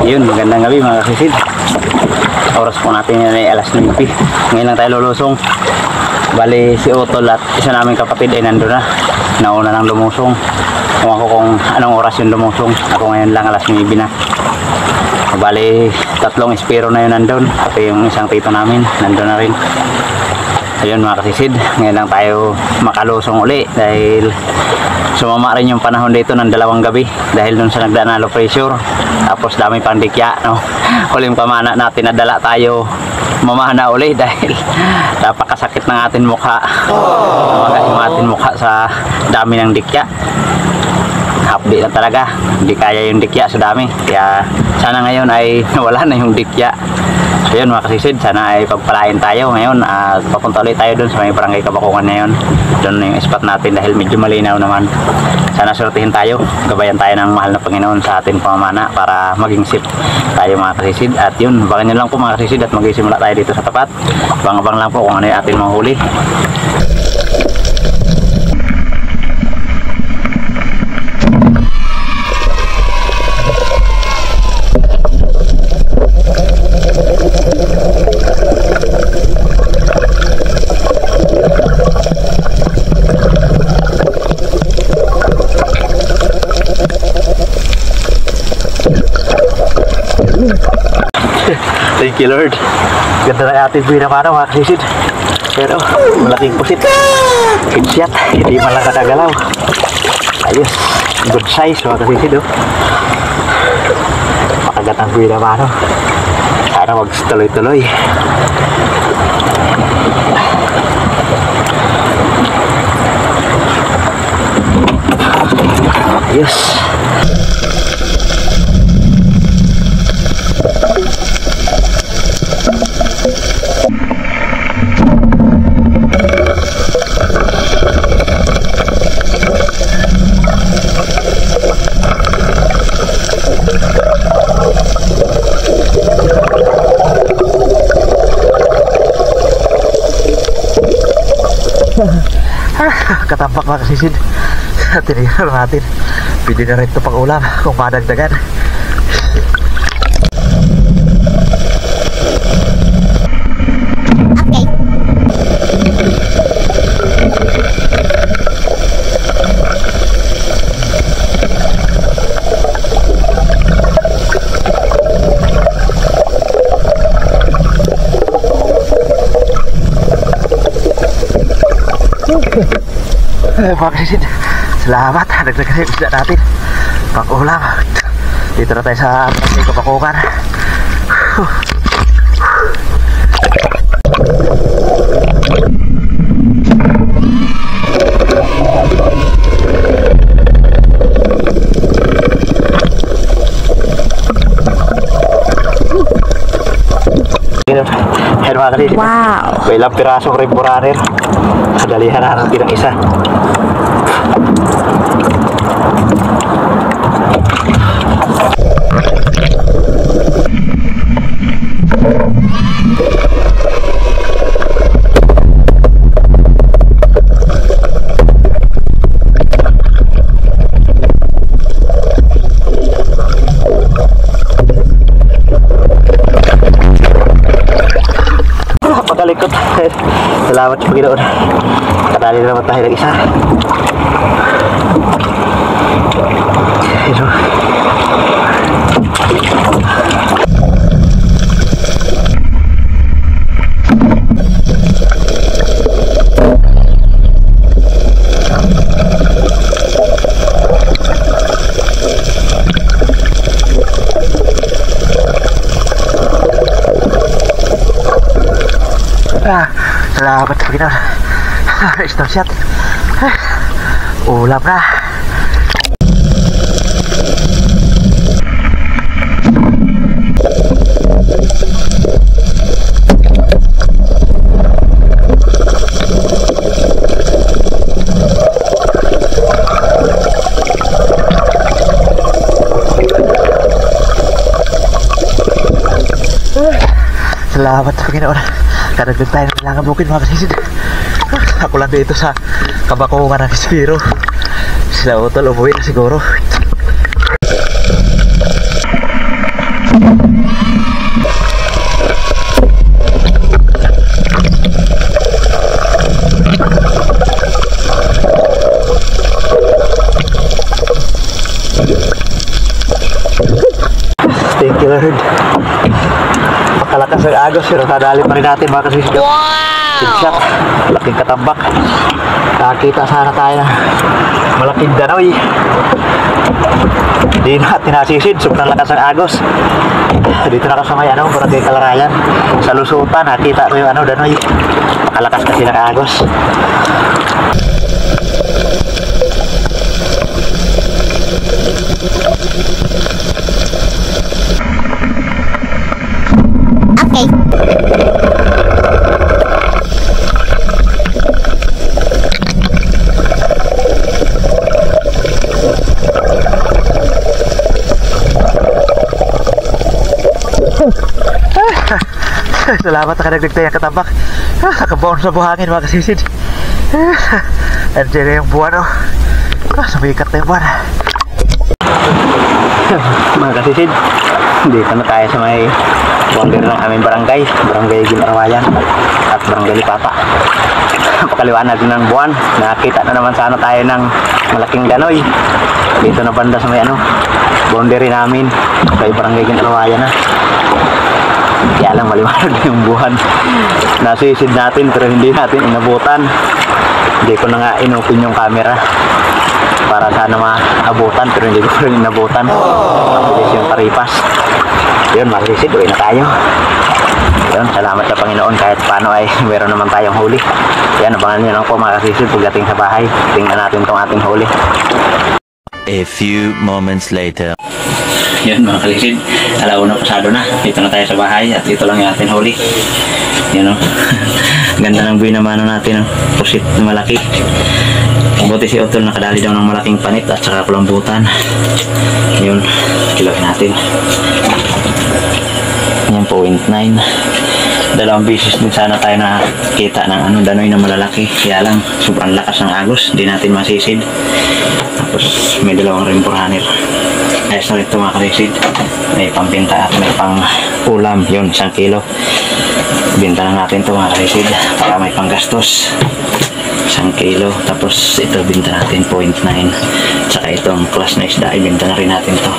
Yun, magandang gabi mga kasisid. Oras po natin yan ay alas 9. Ngayon lang tayo lulusong. Bali si Utol at isa namin kapatid ay nandun na. Nauna nang lumusong. Kung ako kung anong oras yung lumusong. Ako ngayon lang alas 9 na. Bali tatlong espiro na yun nandun. Pati yung isang tito namin nandun na rin. Ayun mga kasisid, ngayon lang tayo makalusong uli dahil sumama rin yung panahon dito ng 2 gabi dahil dun sa nagdaan na low pressure, tapos dami pang dikya, no? Huling pamana natin nadala tayo mamana uli dahil napakasakit ng ating mukha. Yung ating mukha sa dami ng dikya, hapdi na talaga, hindi kaya yung dikya sa dami, kaya sana ngayon ay nawala na yung dikya. So yun mga kasisid, sana ay pagpalain tayo ngayon at papunta ulit tayo dun sa may barangay Kabakungan na yun. Doon na yung spot natin dahil medyo malinaw naman. Sana surtihin tayo, gabayan tayo ng mahal na Panginoon sa ating pamamana para maging safe tayo mga kasisid. At yun, abangan nyo lang po mga kasisid at magsisimula tayo dito sa tapat. Abang-abang lang po kung ano yung ating mahuli. Thank you Lord. Ganda na ating pinamano mga kasisid. Pero malaking pusit. Headshot, hindi man lang nakagalaw. Ayos, good size mga kasisid, oh. Makagat ang pinamano. Sana wag tuloy-tuloy. Ayos. Katampak mga kasisid. Tinignan natin, pwede na rin ito pang ulam kung madagdagan. Mga kasisid, salamat, nagdagdag yung isda natin pang ulam. Dito na tayo sa barangay Kabakungan. Ayan mga kasisid, wow, may ilang pirasong rimbo runner. Dalihan na natin ang isa. Pagkalikot. Salamat sa Panginoon. Kadali na naman tayo ng isa. Ito. Salamat sa Panginoon. Star shot. Ulam na. Salamat sa Panginoon. Kadagdag tayo ng ilangang bukid mga kasisid. Ako lang dito sa Kabakungan ng Espiro. Sila Utol umuwi na siguro. Thank you, Lord. Pakalakas ang agos, pero kadali pa rin natin mga kasisyo. Wow! Malaking katambak. Nakakita sana tayo na malaking danoy. Hindi natin nasisid, sobrang lakas ang agos. Dito na kasama yan, Barangay Kalarayan. Sa lusutan, nakita ko yung danoy. Pakalakas kasi ng agos. Okay. Salamat na kadagdag tayo katabak. Nakabaon sa buhangin mga kasisid. Nandiyan na yung buwan sumikat na yung buwan. Mga kasisid, dito na tayo sa may boundary ng aming barangay Ginarawayan at Barangay Lipapa. Pakaliwaan natin ng buwan. Nakita na naman sana tayo ng malaking danoy dito na banda sa may boundary namin kay Barangay Ginarawayan na. Kaya lang maliwanag yung buwan. Nasisid natin pero hindi natin inabutan. Hindi ko na nga inopen yung camera para sana maabutan pero hindi ko rin inabutan. Mabilis yung paripas. Yun, masisid, uwi na tayo. Yun, salamat sa Panginoon kahit paano ay meron naman tayong huli. Yan, abangan nyo lang po mga kasisid pagdating sa bahay. Tingnan natin itong ating huli. A few moments later. Yun mga kalisid, alauna pasado na. Dito na tayo sa bahay at ito lang yung ating huli. Yan ganda ng buhay naman natin pusit na malaki. Buti si Otol nakadali daw ng malaking panit at saka kulambutan. Yun, kilawin natin. Yan, 0.9. Dalawang beses din sana tayo nakita ng danoy na malalaki. Kaya lang, sobrang lakas ng agos. Hindi natin masisid. Tapos may dalawang ring burhanir. Ayos na rin ito mga kalisid. May pambinta at may pang ulam. Yun, 1 kilo. Binta na natin ito mga kalisid para may panggastos. 1 kilo. Tapos ito binta natin 0.9. Saka itong class na isda, ibinta na rin natin ito.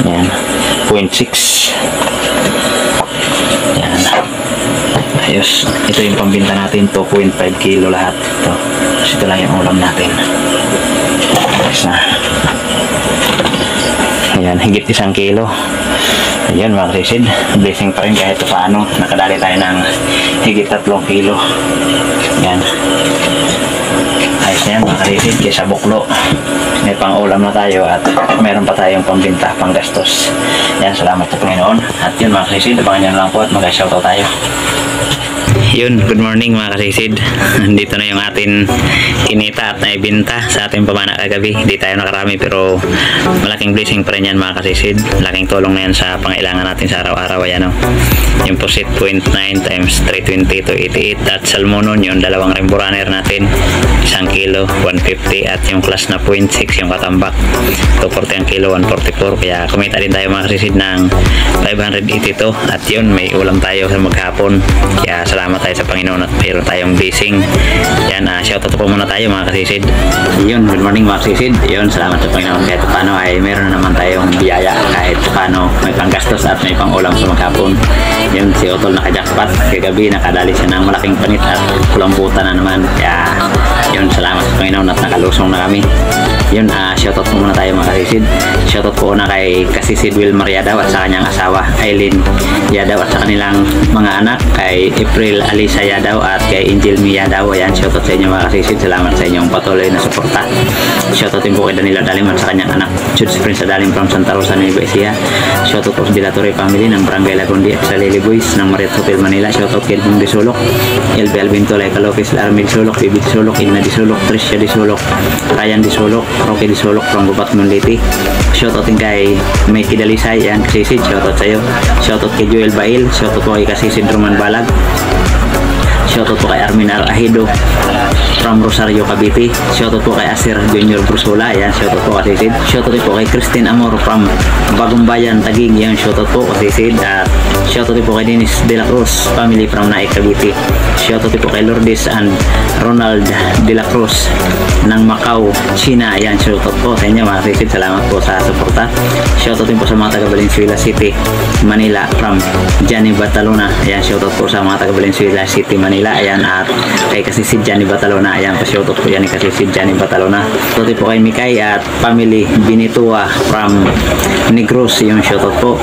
Yan, 0.6. Yan. Ayos. Ito yung pambinta natin, 2.5 kilo lahat. Ito. Tapos ito lang yung ulam natin. Ayos na. Ayan, higit 1 kilo. Ayan mga kasisid, blessing pa rin kahit paano. Nakadali tayo ng higit 3 kilo. Ayan. Ayos na yan mga kasisid, kaysa buklo. May pang ulam na tayo at meron pa tayong pambinta, panggastos. Ayan, salamat sa Panginoon. At yun mga kasisid, abangan nyo lang po at mag-shoutout tayo. Yun, good morning mga kasisid. Dito na yung atin kinita at naibinta sa ating pamana kagabi. Hindi tayo nakarami pero malaking blessing pa rin yan mga kasisid. Malaking tulong na yan sa pangailangan natin sa araw-araw. Ayan, yung pusit 0.9 times 320 to 88 at salmonon yung dalawang ring burhanir natin 1 kilo 150 at yung class na 0.6 yung katambak 240 ang kilo 144. Kaya kumita din tayo mga kasisid ng 582 at yun may ulam tayo sa maghapon. Kaya salamat tayo sa Panginoon at mayroon tayong blessing. Yan, shoutout po muna tayo mga kasisid. Yun, good morning mga kasisid. Yun, salamat sa Panginoon kahit paano ay meron na naman tayong biyaya kahit paano may panggastos at may pangulam sa maghapon. Yun, si Otol nakajakpat. Kagabi nakadali siya ng malaking panit at kulambutan na naman. Kaya yun, salamat sa Panginoon at nakalusong na kami. Yun, shoutout po muna tayo mga kasisid. Shoutout po una kay Kasisid Wilmar Yadaw at sa kanyang asawa Aileen Yadaw at sa kanilang mga anak kay April Alisa Yadaw at kay Angel Mi Yadaw. Ayan, shoutout sa inyo mga kasisid. Salamat sa inyong patuloy na suporta. Shoutout din po kay Danilo Dalim at sa kanyang anak Judes Prince Dalim from Santa Rosa, Nueva Ecija. Shoutout po sa Dilatore family ng Barangay Lagundi at sa Lily Boys ng Marriott Hotel Manila. Shoutout kay Edmund Disulok, LB Albinto, Laika Lopez, Armil Disulok, Bibi Disulok, Igna Disulok, Tricia Disulok, Ryan Disulok, Rocky Disulok from Gubat Munliti. Shoutout din kay Mikey Dalisay. Ayan, kasisid, shoutout sa iyo. Shoutout kay Joel Bail. Shoutout po kay Kasisid Roman Balag. Shoutout po kay Armin Ahido. from Rosario, Cavite. Shoutout po kay Asir Junior Brusola. Ayan, shoutout po kasisid. Shoutout po kay Christine Amor from Bagong Bayan, Taguig. Ayan, shoutout po kasisid. Shoutout po kay Dennis De La Cruz family from Naik, Cavite. Shoutout po kay Lourdes and Ronald De La Cruz ng Macau, China. Ayan, shoutout po sa inyo mga kasisid. Salamat po sa suporta. Shoutout po sa mga taga Valenzuela City, Manila from Johnny Batalona. Ayan, shoutout po sa mga taga Valenzuela City, Manila. Ayan, at kay kasisid Johnny Batalona. Ayan, pa-shoutout po yan ni kasisid Johnny Batalona. Shoutout po kay Mikay at family Binitua from Negros. Yung shoutout po.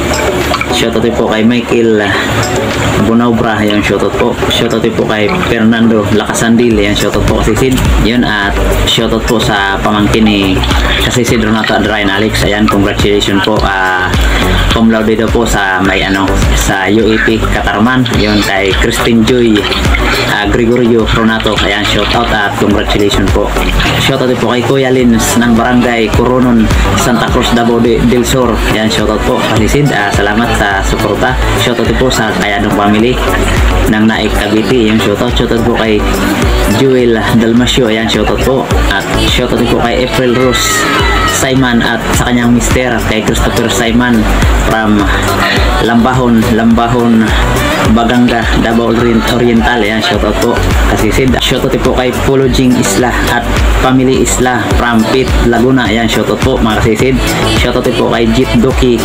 Shoutout po kay Michael Bonaubra. Yung shoutout po. Shoutout po kay Fernando Lacasandil. Ayan, shoutout po kasisid. Yun, at shoutout po sa pamangkin ni kasisid Renato Adrain Alex. Ayan, congratulations po. Cum laude daw po sa may sa UAP Katarman. Yun, kay Christine Joy Gregorio Renato. Ayan, shoutout at congratulations po. Shoutout po kay Kuya Lins ng Barangay Coronon, Santa Cruz, Davao del Sur. Ayan, shoutout po kasisid. Salamat sa suporta. Shoutout po sa Kayadong family ng Naik, Cavite. Yung shoutout po kay Joel Dalmasio. Ayan, shoutout po. At shoutout po kay April Rose Simon at sa kanyang mister kay Christopher Simon from Lambahon, Baganga, Davao Oriental. Ayan, shoutout po kasisid. Shoutout po kay Pulojing Isla at family Isla from Pit, Laguna. Ayan, shoutout po mga kasisid. Shoutout po kay Jit Doki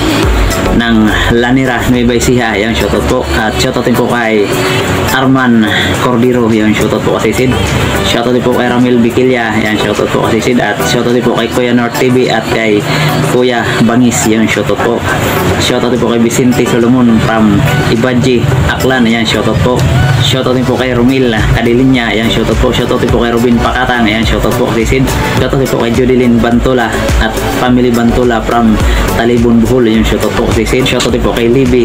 ng Lanira, Nueva Ecija. Ayan, shoutout po. At shoutout po kay Arman Cordero. Ayan, shoutout po kasisid. Shoutout po kay Ramil Biquilla. Ayan, shoutout po kasisid. At shoutout po kay Kuya North TV at kay Kuya Bangis. Ayan, shoutout po. Shoutout po kay Vicente Solomon from Ibaji, Aklan. Ayan, shoutout po. Shoutout po kay Romil Kadilinya. Ayan, shoutout po. Shoutout po kay Robin Pakatang. Ayan, shoutout po kasisid. Shoutout po kay Jodilyn Bantula at family Bantula from Talibon, Bohol. Ayan, shoutout po kasisid. Shoutout po kay Libby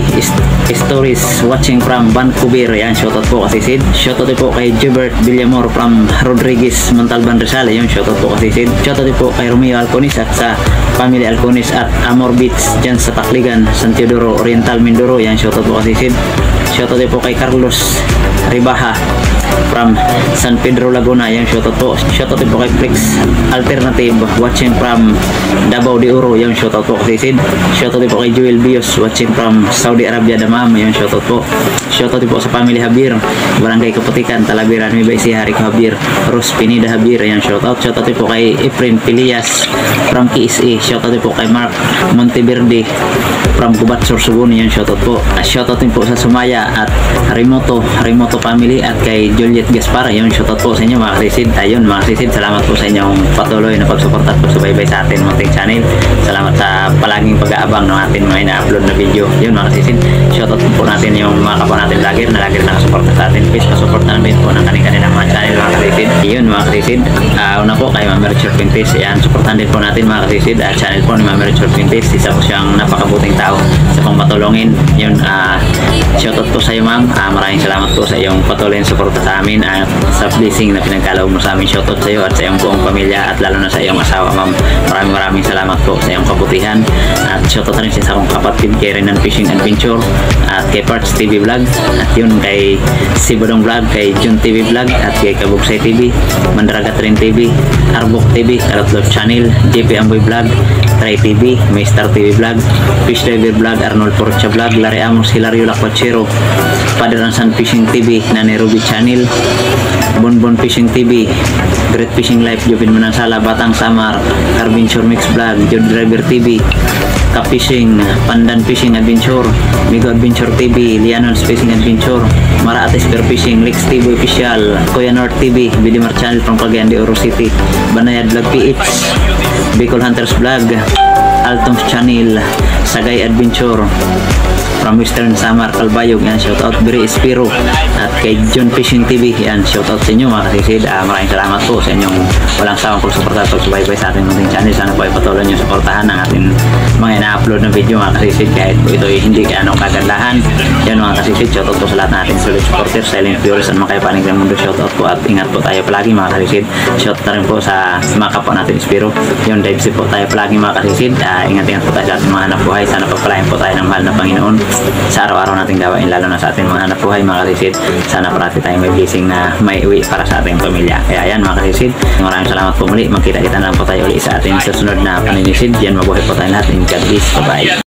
Stories watching from Vancouver. Ayan, shoutout po kasisid. Shoutout po kay Jubert Villamor from Rodriguez, Montalban, Rizal. Ayan, shoutout po kasisid. Shoutout po kay Romeo Alconis at sa family Alconis at Amor Beach dyan sa Takligan, San Teodoro Oriental, Mindoro. Ayan, shoutout po kasisid. Shoutout po kay Carlos Ribaha from San Pedro, Laguna. Ayan, shoutout po. Shoutout po kay Flix Alternative watching from Davao de Oro. Ayan, shoutout po kasisid. Shoutout po kay Joel Bios watching from Saudi Arabia, Damam. Ayan, shoutout po. Shoutout po sa family Habir, Barangay Kaputikan, Talavera, Nueva Ecija, Rico Habir, Ros Pinida Habir. Ayan, shoutout. Shoutout po kay Efren Pilias from KSA. Shoutout po kay Mark Monteverde from Gubat, Sorsogon. Ayan, shoutout po. Shoutout po sa Sumaya at Remoto family at kay Juliet Gaspar. Ayun, shoutout po sa inyo mga kasisid. Ayun mga kasisid, salamat po sa inyong patuloy na pagsuporta at pagsubaybay sa atin munting channel. Salamat sa palaging pag-aabang ng ating mga ina-upload na video. Yun mga kasisid, shoutout po natin yung mga kapwa natin vlogger na lagi rin nakasuporta sa atin. Please pasuporta namin po ng kanilang mga channel mga kasisid. Yun mga kasisid, una po kay Ma'am Richard Pintes. Ayan, supportan din po natin mga kasisid. Channel po ni Ma'am Richard Pintes, isa po siyang napakabuting tao sa pang matulungin. Yun, shoutout po sa iyo ma'am. Maraming salamat po sa iyong patuloy na suporta sa amin at sa blessing na pinagkaloob mo sa amin. Shoutout sa iyo at sa iyong buong pamilya at lalo na sa iyong asawa ma'am. Maraming salamat po sa iyong kabutihan at shoutout rin sa akong kapatid kay Renan Fishing Adventure at kay Parts TV Vlog at yun kay Sibodong Vlog, kay Jun TV Vlog at kay Kabugsay TV, Mandragat Rin TV, Arbok TV, Karatlot Channel, JP Amboy Vlog, Try TV, Maystar TV Vlog, Fish Diver Vlog, Arnold Porcha Vlog, Larry Amos, Hilario Lakwachero, Padaransan Fishing TV, Nani Ruby Channel, Bonbon Fishing TV, Great Fishing Life, Jovin Manansala, Batang Samar, Carventure Mix Vlog, Jod Driver TV, Cap Fishing, Pandan Fishing Adventure, Migo Adventure TV, Lianon Fishing Adventure, Maraate Spear Fishing, Lex TV Official, Kuya North TV, Bidimar Channel from Cagayan de Oro City, Banayad Vlog PH, Bicol Hunters Vlog, Altoms Channel, Sagay Adventure, from Western Samar, Calbayog. Yan, shoutout Biri Espiro at kay John Fishing TV. Yan, shoutout sa inyo mga kasisid. Maraming salamat po sa inyong walang sawang pagsuporta at pagsubaybay sa ating munting channel. Sana po ay patuloy nyo suportahan ang ating mga ina-upload na video mga kasisid kahit po ito ay hindi kaya anong kagandahan. Yan mga kasisid, shoutout po sa lahat ng ating solid supporters, silent viewers at mga kaipanig ng mundo. Shoutout po at ingat po tayo palagi mga kasisid. Shoutout na rin po sa mga kapwa natin Espiro. Yun, dive po tayo palagi mga kasisid. Ingat-ingat po tayo sa ating mga anak buhay. Sana pagpalain po tayo ng mahal na Panginoon. sa araw-araw nating gawain, lalo na sa ating mga anak buhay, mga kasisid. Sana parati tayong may blessing na may uwi para sa ating pamilya. Kaya yan mga kasisid, maraming salamat po muli. Magkita-kita na lang po tayo ulit sa ating susunod na paninisid. Yan, mabuhay po tayo lahat. God bless. Bye-bye.